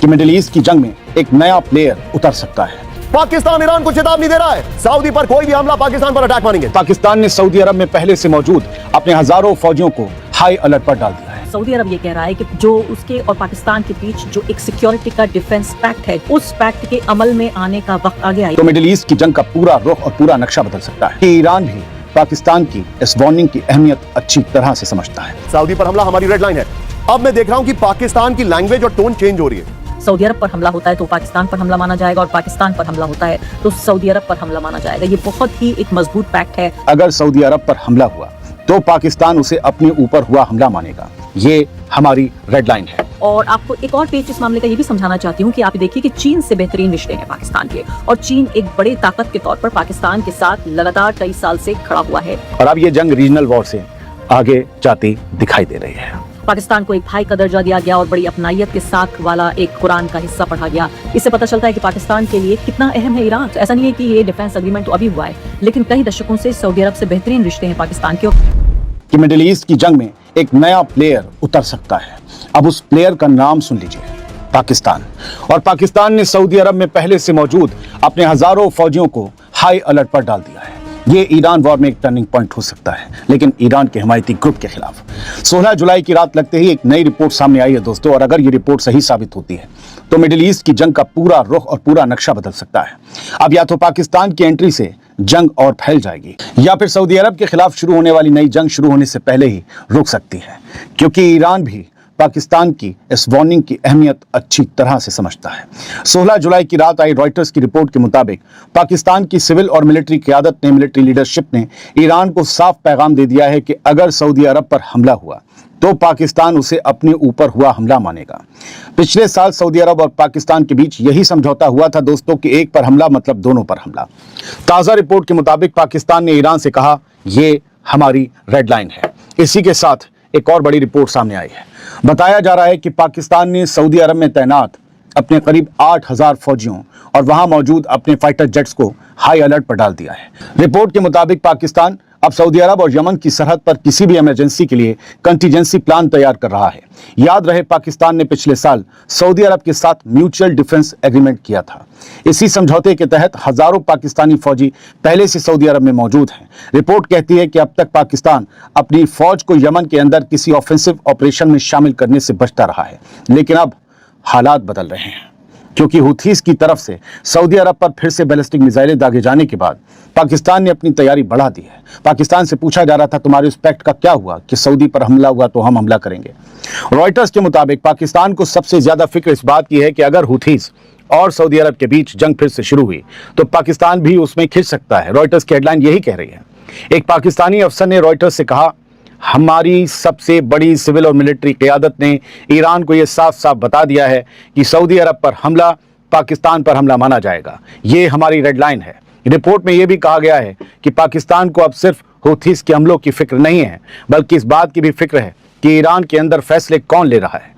कि middle east की जंग में एक नया प्लेयर उतर सकता है। पाकिस्तान ईरान को चेतावनी दे रहा है, सऊदी पर कोई भी हमला पाकिस्तान पर अटैक मानेंगे। पाकिस्तान ने सऊदी अरब में पहले से मौजूद अपने हजारों फौजियों को हाई अलर्ट पर डाल दिया है। सऊदी अरब ये कह रहा है कि जो उसके और पाकिस्तान के बीच जो एक सिक्योरिटी का डिफेंस पैक्ट है, उस पैक्ट के अमल में आने का वक्त आ गया है। तो मिडिल ईस्ट की जंग का पूरा रुख और पूरा नक्शा बदल सकता है। कि ईरान भी पाकिस्तान की इस वार्निंग की अहमियत अच्छी तरह से समझता है। सऊदी पर हमला हमारी रेड लाइन है। अब मैं देख रहा हूं कि पाकिस्तान की लैंग्वेज और टोन चेंज हो रही है। सऊदी अरब पर हमला होता है तो पाकिस्तान पर हमला माना जाएगा, और पाकिस्तान पर हमला होता है तो सऊदी अरब पर हमला माना जाएगा। ये बहुत ही एक मजबूत पैक्ट है। अगर सऊदी अरब पर हमला हुआ तो पाकिस्तान उसे अपने ऊपर हुआ हमला मानेगा। ये हमारी रेड लाइन है। और आपको एक और पेज इस मामले का ये भी समझाना चाहती हूँ कि आप देखिए कि चीन से बेहतरीन रिश्ते हैं पाकिस्तान के, और चीन एक बड़ी ताकत के तौर पर पाकिस्तान के साथ लगातार कई साल से खड़ा हुआ है। और अब ये जंग रीजनल वॉर से आगे जाती दिखाई दे रही है। पाकिस्तान को एक भाई का दर्जा दिया गया और बड़ी अपनायत के साथ वाला एक कुरान का हिस्सा पढ़ा गया। इससे पता चलता है कि पाकिस्तान के लिए कितना अहम है ईरान। ऐसा नहीं है कि ये डिफेंस एग्रीमेंट तो अभी हुआ है, लेकिन कई दशकों से सऊदी अरब से बेहतरीन रिश्ते हैं पाकिस्तान के। कि मिडिल ईस्ट की जंग में एक नया प्लेयर उतर सकता है। अब उस प्लेयर का नाम सुन लीजिए, पाकिस्तान। और पाकिस्तान ने सऊदी अरब में पहले से मौजूद अपने हजारों फौजियों को हाई अलर्ट पर डाल दिया है। ये ईरान वॉर में एक टर्निंग पॉइंट हो सकता है, लेकिन ईरान के हिमायती ग्रुप के खिलाफ। 16 जुलाई की रात लगते ही एक नई रिपोर्ट सामने आई है दोस्तों, और अगर ये रिपोर्ट सही साबित होती है तो मिडिल ईस्ट की जंग का पूरा रुख और पूरा नक्शा बदल सकता है। अब या तो पाकिस्तान की एंट्री से जंग और फैल जाएगी, या फिर सऊदी अरब के खिलाफ शुरू होने वाली नई जंग शुरू होने से पहले ही रुक सकती है, क्योंकि ईरान भी पाकिस्तान की इस वार्निंग की अहमियत अच्छी तरह से समझता है। 16 जुलाई की रात आई रॉयटर्स की रिपोर्ट के मुताबिक पाकिस्तान की सिविल और मिलिट्री क़यादत ने, मिलिट्री लीडरशिप ने ईरान को साफ पैगाम दे दिया है कि अगर सऊदी अरब पर हमला हुआ तो पाकिस्तान उसे अपने ऊपर हुआ हमला मानेगा। पिछले साल सऊदी अरब और पाकिस्तान के बीच यही समझौता हुआ था दोस्तों कि एक पर हमला मतलब दोनों पर हमला। ताज़ा रिपोर्ट के मुताबिक पाकिस्तान ने ईरान से कहा, ये हमारी रेड लाइन है। इसी के साथ एक और बड़ी रिपोर्ट सामने आई है। बताया जा रहा है कि पाकिस्तान ने सऊदी अरब में तैनात अपने करीब 8000 फौजियों और वहां मौजूद अपने फाइटर जेट्स को हाई अलर्ट पर डाल दिया है। रिपोर्ट के मुताबिक पाकिस्तान अब सऊदी अरब और यमन की सरहद पर किसी भी इमरजेंसी के लिए कंटीजेंसी प्लान तैयार कर रहा है। याद रहे, पाकिस्तान ने पिछले साल सऊदी अरब के साथ म्यूचुअल डिफेंस एग्रीमेंट किया था। इसी समझौते के तहत हजारों पाकिस्तानी फौजी पहले से सऊदी अरब में मौजूद हैं। रिपोर्ट कहती है कि अब तक पाकिस्तान अपनी फौज को यमन के अंदर किसी ऑफेंसिव ऑपरेशन में शामिल करने से बचता रहा है, लेकिन अब हालात बदल रहे हैं, क्योंकि हुथीस की तरफ से सऊदी अरब पर फिर से बैलिस्टिक मिसाइलें दागे जाने के बाद पाकिस्तान ने अपनी तैयारी बढ़ा दी है। पाकिस्तान से पूछा जा रहा था, तुम्हारे उस पैक्ट का क्या हुआ कि सऊदी पर हमला हुआ तो हम हमला करेंगे। रॉयटर्स के मुताबिक पाकिस्तान को सबसे ज्यादा फिक्र इस बात की है कि अगर हुथीस और सऊदी अरब के बीच जंग फिर से शुरू हुई तो पाकिस्तान भी उसमें खिंच सकता है। रॉयटर्स की हेडलाइन यही कह रही है। एक पाकिस्तानी अफसर ने रॉयटर्स से कहा, हमारी सबसे बड़ी सिविल और मिलिट्री क़यादत ने ईरान को यह साफ साफ बता दिया है कि सऊदी अरब पर हमला पाकिस्तान पर हमला माना जाएगा। ये हमारी रेड लाइन है। रिपोर्ट में यह भी कहा गया है कि पाकिस्तान को अब सिर्फ हुथीस के हमलों की फिक्र नहीं है, बल्कि इस बात की भी फिक्र है कि ईरान के अंदर फैसले कौन ले रहा है।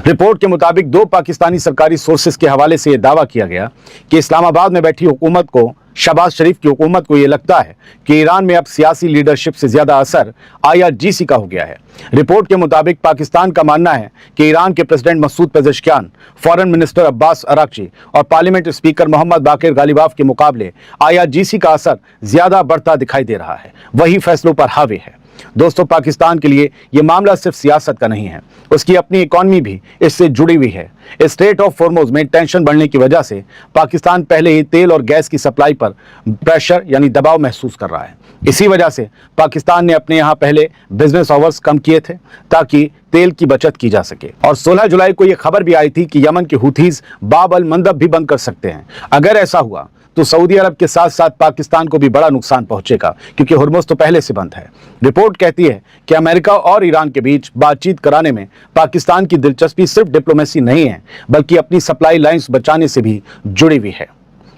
रिपोर्ट के मुताबिक 2 पाकिस्तानी सरकारी सोर्सेस के हवाले से यह दावा किया गया कि इस्लामाबाद में बैठी हुकूमत को, शहबाज शरीफ की हुकूमत को यह लगता है कि ईरान में अब सियासी लीडरशिप से ज्यादा असर IRGC का हो गया है। रिपोर्ट के मुताबिक पाकिस्तान का मानना है कि ईरान के president Masoud Pezeshkian, foreign minister Abbas Araghchi और पार्लियामेंट स्पीकर मोहम्मद बाकिर गालिबाफ के मुकाबले IRGC का असर ज्यादा बढ़ता दिखाई दे रहा है। वही फैसलों पर हावी है। दोस्तों, पाकिस्तान के लिए यह मामला सिर्फ सियासत का नहीं है, उसकी अपनी इकॉनमी भी इससे जुड़ी हुई है। स्ट्रेट ऑफ हॉर्मुज़ में टेंशन बढ़ने की वजह से पाकिस्तान पहले ही तेल और गैस की सप्लाई पर प्रेशर यानी दबाव महसूस कर रहा है। इसी वजह से पाकिस्तान ने अपने यहाँ पहले बिजनेस आवर्स कम किए थे ताकि तेल की बचत की जा सके। और 16 जुलाई को यह खबर भी आई थी कि यमन के हुथीज बाब अल मंदब भी बंद कर सकते हैं। अगर ऐसा हुआ तो सऊदी अरब के साथ साथ पाकिस्तान को भी बड़ा नुकसान पहुंचेगा, क्योंकि हुर्मुज़ तो पहले से बंद है। रिपोर्ट कहती है कि अमेरिका और ईरान के बीच बातचीत कराने में पाकिस्तान की दिलचस्पी सिर्फ डिप्लोमेसी नहीं है, बल्कि अपनी सप्लाई लाइंस बचाने से भी जुड़ी हुई है।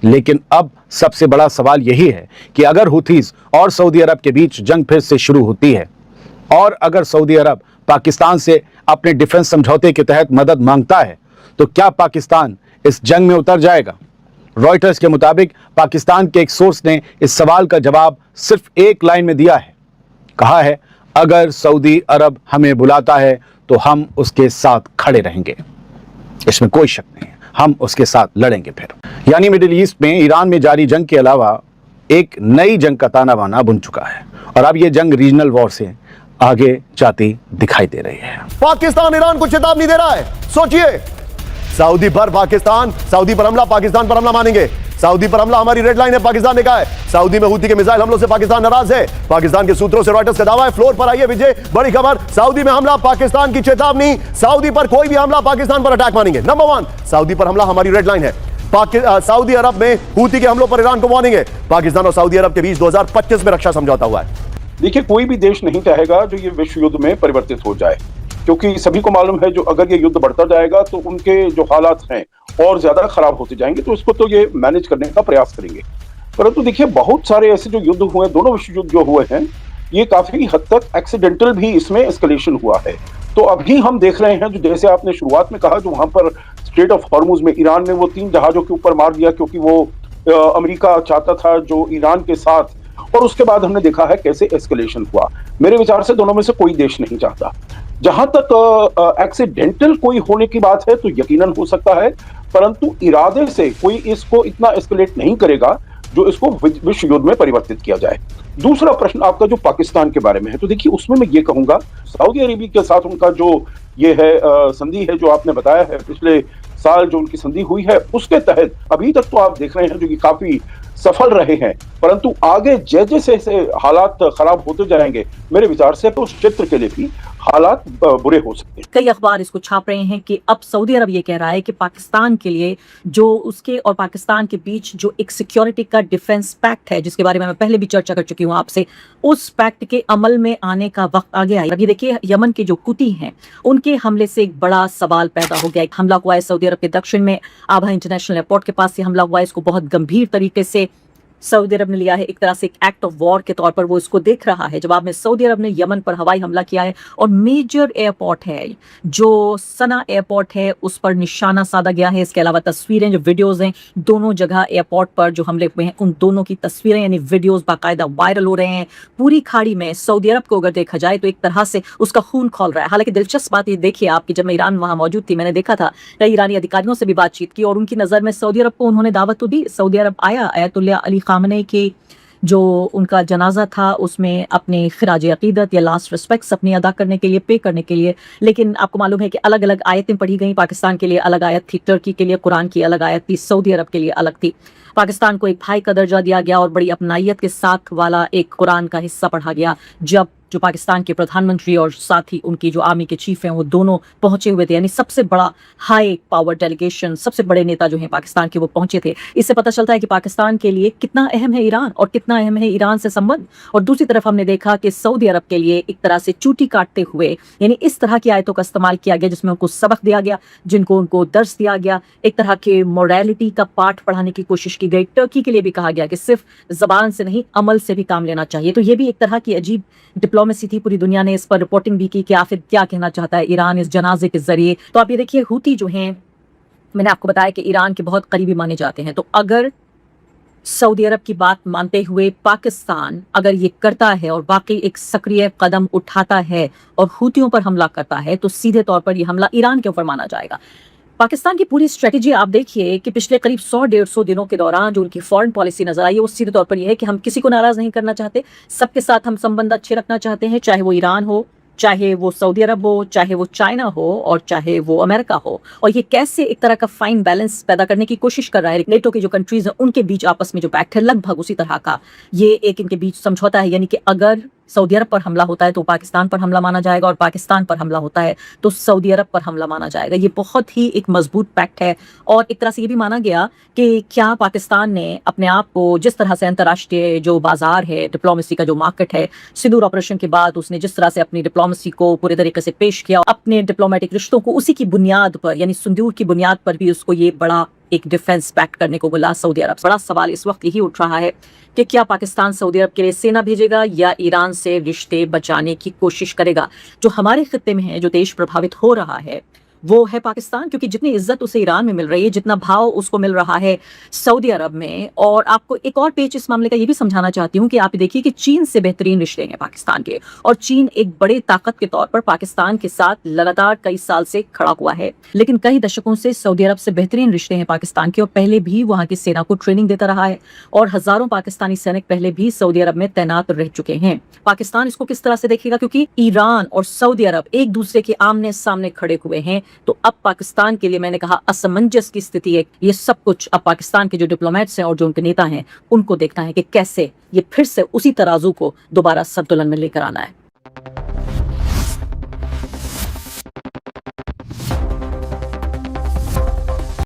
लेकिन अब सबसे बड़ा सवाल यही है कि अगर हुथीज और सऊदी अरब के बीच जंग फिर से शुरू होती है, और अगर सऊदी अरब पाकिस्तान से अपने डिफेंस समझौते के तहत मदद मांगता है, तो क्या पाकिस्तान इस जंग में उतर जाएगा? रॉयटर्स के मुताबिक पाकिस्तान के एक सोर्स ने इस सवाल का जवाब सिर्फ एक लाइन में दिया है। कहा है, अगर सऊदी अरब हमें बुलाता है तो हम उसके साथ खड़े रहेंगे। इसमें कोई शक नहीं है। हम उसके साथ लड़ेंगे फिर। यानी मिडिल ईस्ट में ईरान में जारी जंग के अलावा एक नई जंग का ताना बाना बुन चुका है और अब ये जंग रीजनल वॉर से आगे जाती दिखाई दे रही है। पाकिस्तान ईरान को चेतावनी दे रहा है। सोचिए, सऊदी पर पाकिस्तान, सऊदी पर हमला, पाकिस्तान पर हमला मानेंगे। सऊदी पर हमला हमारी रेड लाइन है, पाकिस्तान ने कहा है। सऊदी में हूती के मिसाइल हमलों से पाकिस्तान नाराज है। पाकिस्तान के सूत्रों से रॉयटर्स का दावा है। फ्लोर पर आइए विजय, बड़ी खबर, सऊदी में हमला, पाकिस्तान की चेतावनी। सऊदी पर कोई भी हमला, पाकिस्तान पर अटैक मानेंगे। नंबर 1, सऊदी पर हमला हमारी रेड लाइन है। सऊदी अरब में हूती के हमलों पर ईरान को वार्निंग है। पाकिस्तान और सऊदी अरब के बीच 2025 में रक्षा समझौता हुआ है। देखिए, कोई भी देश नहीं चाहेगा जो ये विश्व युद्ध में परिवर्तित हो जाए, क्योंकि सभी को मालूम है जो अगर ये युद्ध बढ़ता जाएगा तो उनके जो हालात हैं और ज्यादा खराब होते जाएंगे, तो इसको तो ये मैनेज करने का प्रयास करेंगे। परंतु देखिए, बहुत सारे ऐसे जो युद्ध हुए, दोनों विश्व युद्ध जो हुए हैं, ये काफी हद तक एक्सीडेंटल भी इसमें एस्केलेशन हुआ है। तो अभी हम देख रहे हैं, जो जैसे आपने शुरुआत में कहा, जो वहां पर स्ट्रेट ऑफ हॉर्मुज में ईरान ने वो 3 जहाजों के ऊपर मार दिया, क्योंकि वो अमेरिका चाहता था जो ईरान के साथ, और उसके बाद हमने देखा है कैसे एस्केलेशन हुआ। मेरे विचार से दोनों में से कोई देश नहीं चाहता। जहां तक एक्सीडेंटल कोई होने की बात है तो यकीनन हो सकता है, परंतु इरादे से कोई इसको इतना एस्केलेट नहीं करेगा जो इसको विश्व युद्ध में परिवर्तित किया जाए। दूसरा प्रश्न आपका जो पाकिस्तान के बारे में है, तो देखिए उसमें मैं ये कहूंगा, सऊदी अरेबिया के साथ उनका जो ये है संधि है, जो आपने बताया है पिछले साल जो उनकी संधि हुई है, उसके तहत अभी तक तो आप देख रहे हैं जो कि काफी सफल रहे हैं। परंतु आगे जैसे हालात खराब होते जाएंगे, मेरे विचार से तो उस क्षेत्र के लिए भी हालात बुरे हो सकते हैं। कई अखबार इसको छाप रहे हैं कि अब सऊदी अरब ये कह रहा है कि पाकिस्तान के लिए जो उसके और पाकिस्तान के बीच जो एक सिक्योरिटी का डिफेंस पैक्ट है, जिसके बारे में मैं पहले भी चर्चा कर चुकी हूँ आपसे, उस पैक्ट के अमल में आने का वक्त आ गया है। अभी देखिए, यमन के जो कुती हैं, उनके हमले से एक बड़ा सवाल पैदा हो गया। हमला हुआ है सऊदी अरब के दक्षिण में, आबा इंटरनेशनल एयरपोर्ट के पास से हमला हुआ है। इसको बहुत गंभीर तरीके से सऊदी अरब ने लिया है, एक तरह से एक एक्ट ऑफ वॉर के तौर पर वो इसको देख रहा है। जवाब में सऊदी अरब ने यमन पर हवाई हमला किया है और मेजर एयरपोर्ट है जो सना एयरपोर्ट है, उस पर निशाना साधा गया है। इसके अलावा तस्वीरें, जो वीडियोस हैं, दोनों जगह एयरपोर्ट पर जो हमले हुए हैं उन दोनों की तस्वीरें यानी वीडियोस बाकायदा वायरल हो रहे हैं। पूरी खाड़ी में सऊदी अरब को अगर देखा जाए तो एक तरह से उसका खून खौल रहा है। हालांकि दिलचस्प बात ये देखिए आप कि जब मैं ईरान वहां मौजूद थी, मैंने देखा था कई ईरानी अधिकारियों से भी बातचीत की और उनकी नजर में सऊदी अरब को उन्होंने दावत तो दी। सऊदी अरब आया, अयतुल्ला अली खामनेई की जो उनका जनाजा था उसमें अपने खिराज अकीदत या लास्ट रिस्पेक्ट्स अपनी अदा करने के लिए, पे करने के लिए। लेकिन आपको मालूम है कि अलग अलग आयतें पढ़ी गई। पाकिस्तान के लिए अलग आयत थी, तुर्की के लिए कुरान की अलग आयत थी, सऊदी अरब के लिए अलग थी। पाकिस्तान को एक भाई का दर्जा दिया गया और बड़ी अपनाइयत के साथ वाला एक कुरान का हिस्सा पढ़ा गया जब जो पाकिस्तान के प्रधानमंत्री और साथ ही उनकी जो आर्मी के चीफ हैं वो दोनों पहुंचे हुए थे। यानी सबसे बड़ा हाई पावर डेलीगेशन, सबसे बड़े नेता जो हैं पाकिस्तान के, वो पहुंचे थे। इससे पता चलता है कि पाकिस्तान के लिए कितना अहम है ईरान और कितना अहम है ईरान से संबंध। और दूसरी तरफ हमने देखा कि सऊदी अरब के लिए एक तरह से चूटी काटते हुए यानी इस तरह की आयतों का इस्तेमाल किया गया जिसमें उनको सबक दिया गया, जिनको उनको दर्स दिया गया, एक तरह के मोरालिटी का पाठ पढ़ाने की कोशिश की गई। टर्की के लिए भी कहा गया कि सिर्फ जबान से नहीं, अमल से भी काम लेना चाहिए। तो ये भी एक तरह की अजीब डिप्लोमेसी थी। पूरी दुनिया ने इस पर रिपोर्टिंग भी की कि आखिर क्या कहना चाहता है ईरान इस जनाजे के जरिए। तो आप ये देखिए, हूती जो हैं, मैंने आपको बताया कि ईरान के बहुत करीबी माने जाते हैं। तो अगर सऊदी अरब की बात मानते हुए पाकिस्तान अगर ये करता है और वाकई एक सक्रिय कदम उठाता है और हूतियों पर हमला करता है, तो सीधे तौर पर यह हमला ईरान के ऊपर माना जाएगा। पाकिस्तान की पूरी स्ट्रेटेजी आप देखिए कि पिछले करीब 100-150 दिनों के दौरान जो उनकी फॉरेन पॉलिसी नजर आई है वो सीधे तौर पर यह है कि हम किसी को नाराज नहीं करना चाहते, सबके साथ हम संबंध अच्छे रखना चाहते हैं, चाहे वो ईरान हो, चाहे वो सऊदी अरब हो, चाहे वो चाइना हो और चाहे वो अमेरिका हो। और ये कैसे एक तरह का फाइन बैलेंस पैदा करने की कोशिश कर रहा है। नेटो की जो कंट्रीज हैं उनके बीच आपस में जो पैक्ट है लगभग उसी तरह का ये एक इनके बीच समझौता है। यानी कि अगर सऊदी अरब पर हमला होता है तो पाकिस्तान पर हमला माना जाएगा और पाकिस्तान पर हमला होता है तो सऊदी अरब पर हमला माना जाएगा। ये बहुत ही एक मजबूत पैक्ट है। और एक तरह से ये भी माना गया कि क्या पाकिस्तान ने अपने आप को जिस तरह से अंतर्राष्ट्रीय जो बाजार है, डिप्लोमेसी का जो मार्केट है, सिंदूर ऑपरेशन के बाद उसने जिस तरह से अपनी डिप्लोमेसी को पूरे तरीके से पेश किया, अपने डिप्लोमेटिक रिश्तों को उसी की बुनियाद पर यानी सिंदूर की बुनियाद पर भी उसको ये बड़ा एक डिफेंस पैक्ट करने को बोला सऊदी अरब। बड़ा सवाल इस वक्त यही उठ रहा है कि क्या पाकिस्तान सऊदी अरब के लिए सेना भेजेगा या ईरान से रिश्ते बचाने की कोशिश करेगा। जो हमारे खित्ते में है, जो देश प्रभावित हो रहा है, वो है पाकिस्तान, क्योंकि जितनी इज्जत उसे ईरान में मिल रही है, जितना भाव उसको मिल रहा है सऊदी अरब में। और आपको एक और पेच इस मामले का ये भी समझाना चाहती हूँ कि आप देखिए कि चीन से बेहतरीन रिश्ते हैं पाकिस्तान के, और चीन एक बड़े ताकत के तौर पर पाकिस्तान के साथ लगातार कई साल से खड़ा हुआ है। लेकिन कई दशकों से सऊदी अरब से बेहतरीन रिश्ते हैं पाकिस्तान के, और पहले भी वहां की सेना को ट्रेनिंग देता रहा है, और हजारों पाकिस्तानी सैनिक पहले भी सऊदी अरब में तैनात रह चुके हैं। पाकिस्तान इसको किस तरह से देखेगा, क्योंकि ईरान और सऊदी अरब एक दूसरे के आमने सामने खड़े हुए हैं, तो अब पाकिस्तान के लिए मैंने कहा असमंजस की स्थिति है। ये सब कुछ अब पाकिस्तान के जो डिप्लोमेट्स हैं और जो उनके नेता हैं उनको देखना है कि कैसे ये फिर से उसी तराजू को दोबारा संतुलन में लेकर आना है।